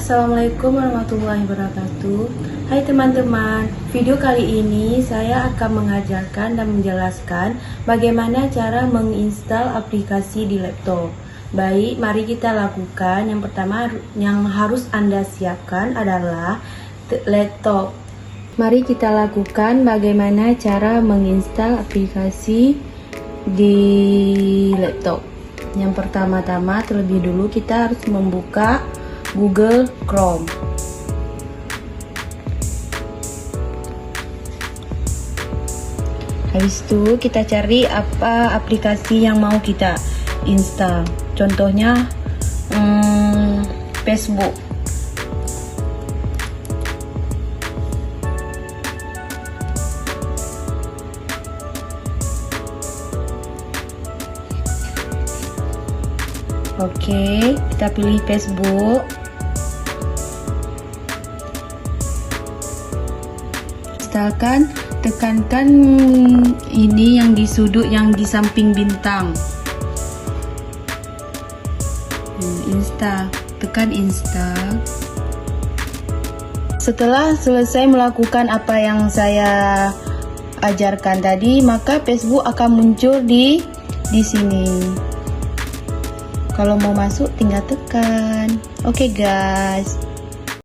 Assalamualaikum warahmatullahi wabarakatuh. Hai teman-teman, video kali ini saya akan mengajarkan dan menjelaskan bagaimana cara menginstal aplikasi di laptop. Baik, mari kita lakukan. Yang pertama yang harus Anda siapkan adalah laptop. Mari kita lakukan bagaimana cara menginstal aplikasi di laptop. Yang pertama-tama terlebih dulu kita harus membuka Google Chrome. Habis itu kita cari apa aplikasi yang mau kita install. Contohnya Facebook. Oke, kita pilih Facebook. Instalkan, tekankan ini yang di sudut yang di samping bintang. Install, tekan install. Setelah selesai melakukan apa yang saya ajarkan tadi, maka Facebook akan muncul di sini. Kalau mau masuk tinggal tekan. Oke guys.